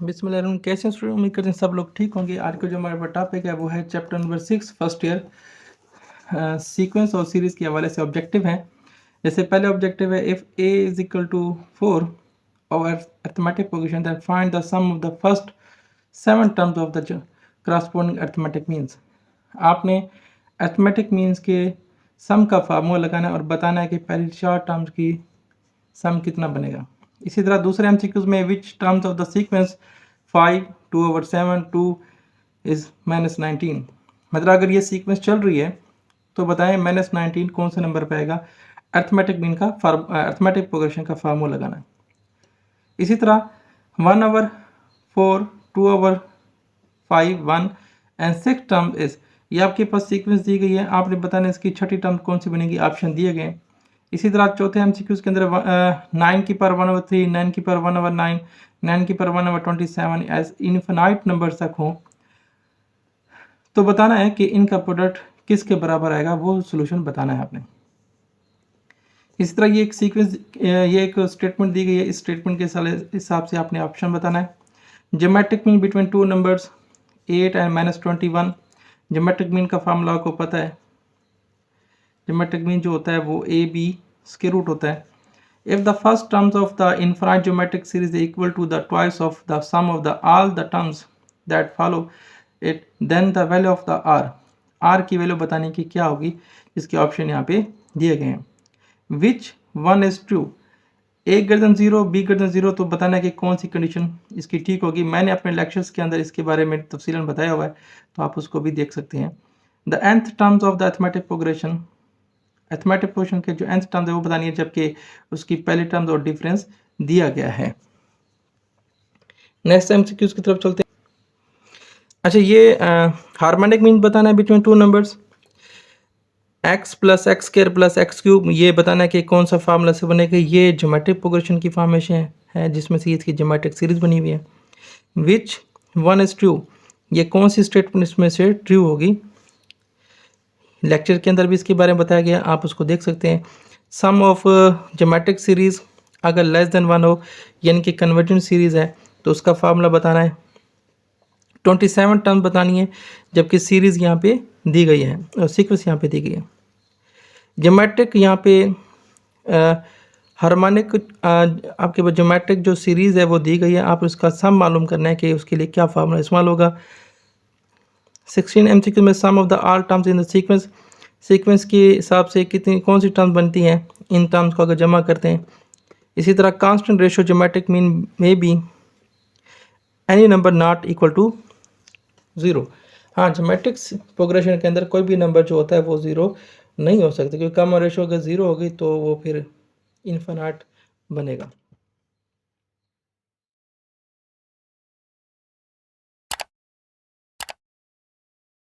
बिस्मिल्लाह, कैसे स्टूडेंट? उम्मीद करते हैं सब लोग ठीक होंगे। आज का जो हमारे पास टॉपिक है वो है chapter number 6 first year sequence और सीरीज के हवाले से ऑब्जेक्टिव हैं। जैसे पहले ऑब्जेक्टिव है if a is equal to 4 और arithmetic progression then find the sum of the first 7 terms of the corresponding arithmetic means. आपने अर्थमेटिक मीन्स के सम का फार्मूला लगाना है और बताना है कि पहली 4 टर्म्स की सम कितना बनेगा। इसी तरह दूसरे एमसीक्यूज में which terms of the sequence 5 2/7 2 is -19। मतलब अगर ये सीक्वेंस चल रही है तो बताएं -19 कौन से नंबर पे आएगा। अर्थमेटिक मीन का अर्थमेटिक प्रोग्रेशन का फार्मूला लगाना है। इसी तरह 1/4 2/5 1 एंड 6 टर्म इज, ये आपके पास सीक्वेंस दी गई है, आपने बताना इसकी छठी टर्म कौन सी बनेगी, ऑप्शन दिए गए। इसी तरह चौथे एमसीक्यूज के अंदर 9 की पावर 1/3 9 की पावर 1/9 9 की पावर 1/27 एज इनफिनाइट नंबर तक हो तो बताना है कि इनका प्रोडक्ट किसके बराबर आएगा, वो सोल्यूशन बताना है आपने। इस तरह ये एक सीक्वेंस, ये एक स्टेटमेंट दी गई है, इस स्टेटमेंट के हिसाब से आपने ऑप्शन बताना है। Geometric mean between two numbers 8 and -21। Geometric mean का फार्मूला आपको पता है। ज्योमेट्रिक मीन जो होता है वो ए बी स्क्वायर रूट होता है। If the first terms of the infinite geometric series equal to the twice of the sum of the all the terms that follow it then the value of the r की value बताने की क्या होगी, इसके option यहाँ पे दिए गए हैं। Which one is true, A greater than 0 be greater than 0, तो बताना है कि कौन सी कंडीशन इसकी ठीक होगी। मैंने अपने लेक्चर्स के अंदर इसके बारे में तफसीलन बताया हुआ है, तो आप उसको भी देख सकते हैं। The nth terms of the arithmetic progression, arithmetic progression के जो nth टर्म्स है वो बतानी है, जबकि उसकी पहली टर्म्स और डिफरेंस दिया गया है। नेक्स्ट एमसीक्यूज की तरफ चलते हैं। अच्छा, ये हार्मोनिक मीन बताना है between two numbers x plus x square plus x cube, ये बताना है कि कौन सा फार्मूला से बनेगा। ये ज्योमेट्रिक प्रोग्रेशन की फॉर्मेशन है जिसमें से इसकी ज्योमेट्रिक सीरीज बनी हुई है। विच वन इज ट्रू, ये कौन सी स्टेटमेंट इसमें से ट्रू होगी। लेक्चर के अंदर भी इसके बारे में बताया गया, आप उसको देख सकते हैं। सम ऑफ ज्योमेट्रिक सीरीज अगर लेस देन 1 हो, यानी कि कन्वर्जेंट सीरीज है, तो उसका फार्मूला बताना है। 27 टर्म बतानी है, जबकि सीरीज यहाँ पे दी गई है और सीक्वेंस यहाँ पे दी गई है। ज्योमेट्रिक यहाँ पे हार्मोनिक आपके पास ज्योमेट्रिक जो सीरीज़ है वो दी गई है, आप उसका सम मालूम करना है कि उसके लिए क्या फार्मूला इस्तेमाल होगा। 16 एमसीक्यू में sum of the all terms in the sequence, sequence के हिसाब से कितनी कौन सी टर्म्स बनती हैं, इन टर्म्स को अगर जमा करते हैं। इसी तरह कांस्टेंट रेशो ज्योमेट्रिक मीन में be any number not equal to 0। हाँ, ज्योमेट्रिक प्रोग्रेशन के अंदर कोई भी नंबर जो होता है वो 0 नहीं हो सकता, क्योंकि कम रेशो अगर 0 होगी तो वो फिर इनफिनाइट बनेगा।